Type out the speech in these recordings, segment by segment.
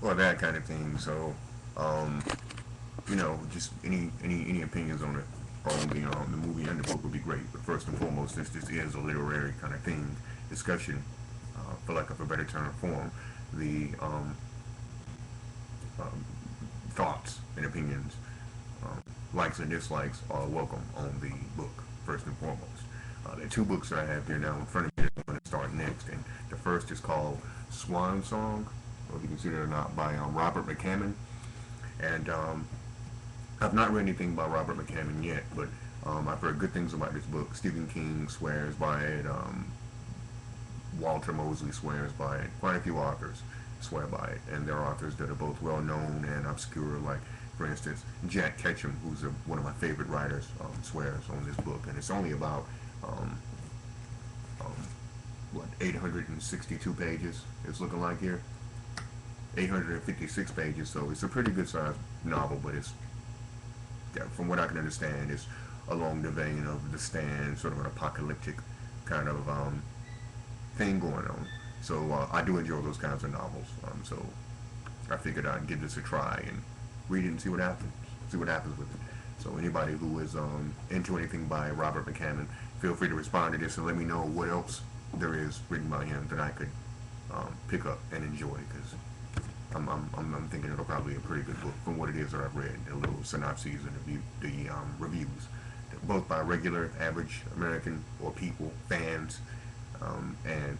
or that kind of thing. So, um, just any opinions on it on the movie and the book would be great. But first and foremost, this is a literary kind of thing, discussion, for lack of a better term, form. The um, thoughts and opinions, um, likes and dislikes are welcome on the book, first and foremost. There are two books that I have here now in front of me that I'm going to start next. And the first is called Swan Song, or if you consider it or not, by Robert McCammon. And I've not read anything by Robert McCammon yet, but I've heard good things about this book. Stephen King swears by it. Walter Mosley swears by it. Quite a few authors swear by it, and there are authors that are both well known and obscure. Like, for instance, Jack Ketchum, who's one of my favorite writers, swears on this book, and it's only about um, um, 862 pages. It's looking like here, 856 pages. So it's a pretty good sized novel, but it's, yeah, from what I can understand, it's along the vein of The Stand, sort of an apocalyptic kind of thing going on. So I do enjoy those kinds of novels. So I figured I'd give this a try and read it and see what happens. See what happens with it. So anybody who is into anything by Robert McCammon, feel free to respond to this and let me know what else there is written by him that I could pick up and enjoy. Because I'm thinking it'll probably be a pretty good book from what it is that I've read, the little synopses and the reviews, both by regular, average American or people, fans, and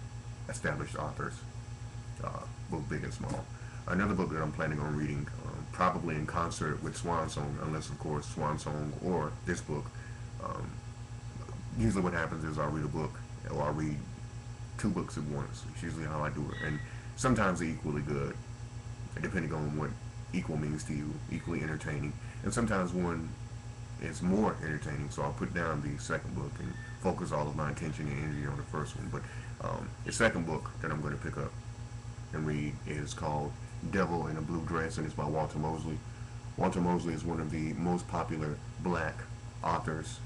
established authors, both big and small. Another book that I'm planning on reading, probably in concert with Swan Song, unless of course Swan Song or this book. Um, Usually what happens is I'll read a book, or I'll read two books at once. It's usually how I do it, and sometimes they're equally good, depending on what equal means to you, equally entertaining. And sometimes one is more entertaining, so I'll put down the second book and focus all of my attention and energy on the first one. But the second book that I'm going to pick up and read is called Devil in a Blue Dress, and it's by Walter Mosley. Walter Mosley is one of the most popular black authors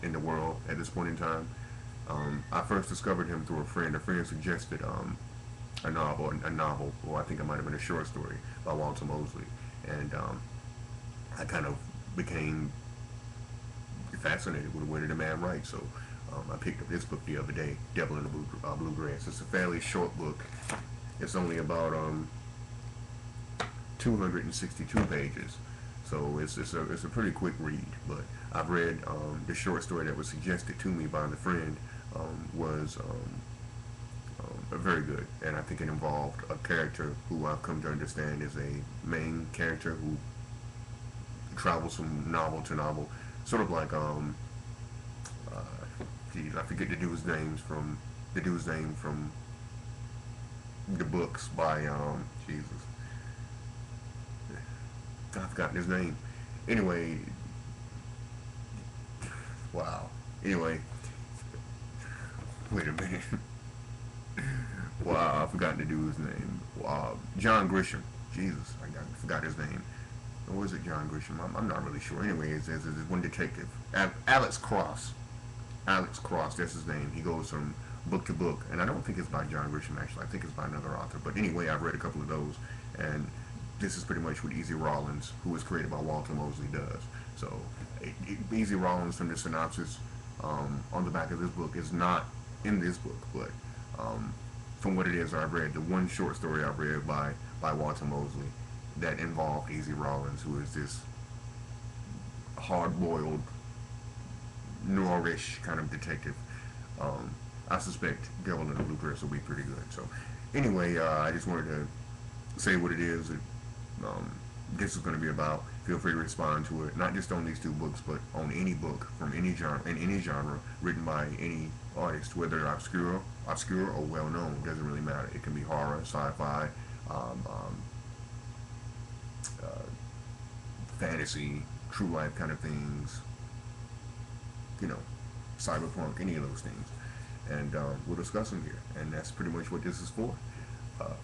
in the world at this point in time. I first discovered him through a friend. A friend suggested a novel, or I think it might have been a short story by Walter Mosley, and I kind of became fascinated with the way the man writes. So I picked up this book the other day, Devil in the Blue Dress. It's a fairly short book. It's only about 262 pages, so it's a pretty quick read. But I've read the short story that was suggested to me by the friend, was very good, and I think it involved a character who I've come to understand is a main character who travels from novel to novel, sort of like uh, geez, I forget the dude's name from the books by Jesus, I've forgotten his name. Anyway, wow. Anyway, wait a minute. Wow, I've forgotten the dude's name. Wow, John Grisham. Jesus, forgot his name. Or was it John Grisham? I'm not really sure. Anyway, it's one detective, Alex Cross. Alex Cross, that's his name. He goes from book to book, and I don't think it's by John Grisham actually. I think it's by another author. But anyway, I've read a couple of those, and this is pretty much what Easy Rawlins, who was created by Walter Mosley, does. So, Easy Rawlins, from the synopsis on the back of this book, is not in this book, but from what it is I've read, the one short story I've read by Walter Mosley that involved Easy Rawlins, who is this hard-boiled, noirish kind of detective. I suspect Devil in the Blue Dress will be pretty good. So, anyway, I just wanted to say what it is that this is going to be about. Feel free to respond to it, not just on these two books, but on any book from any genre, in any genre, written by any artist, whether obscure or well known. Doesn't really matter. It can be horror, sci-fi, um, um, uh, fantasy, true life kind of things. You know, cyberpunk, any of those things, and we'll discuss them here. And that's pretty much what this is for.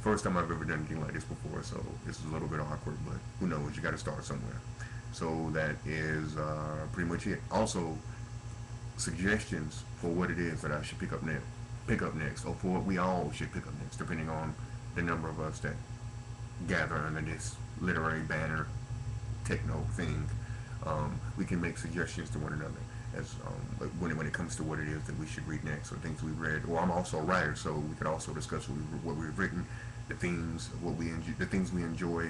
First time I've ever done anything like this before, so this is a little bit awkward, but who knows? You got to start somewhere. So that is pretty much it. Also, suggestions for what it is that I should pick up next, or for what we all should pick up next, depending on the number of us that gather under this literary banner techno thing, we can make suggestions to one another as when it comes to what it is that we should read next or things we've read. Or I'm also a writer, so we could also discuss what we've written, the themes, what we enjoy, the things we enjoy,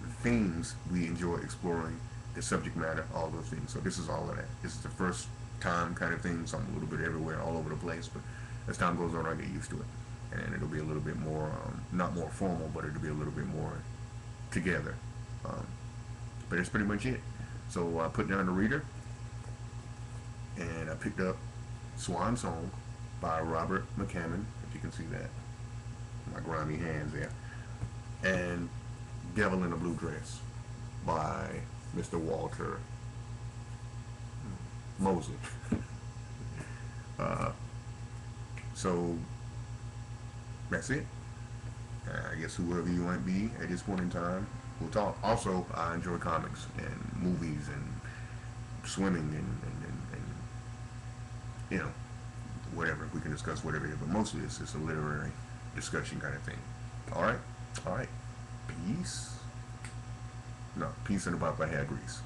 the themes we enjoy exploring, the subject matter, all those things. So this is all of that. This is the first time kind of thing, so I'm a little bit everywhere, all over the place. But as time goes on, I get used to it, and it'll be a little bit more, not more formal, but it'll be a little bit more together. Um, but that's pretty much it. So I put down the reader, and I picked up Swan Song by Robert McCammon, if you can see that, my grimy hands there, and Devil in a Blue Dress by Mr. Walter Mosley. So that's it. I guess whoever you might be at this point in time, we'll talk. Also, I enjoy comics and movies and swimming and you know, whatever. We can discuss whatever it is, but mostly it's a literary discussion kind of thing. All right? All right. Peace. No, peace and about my hair grease.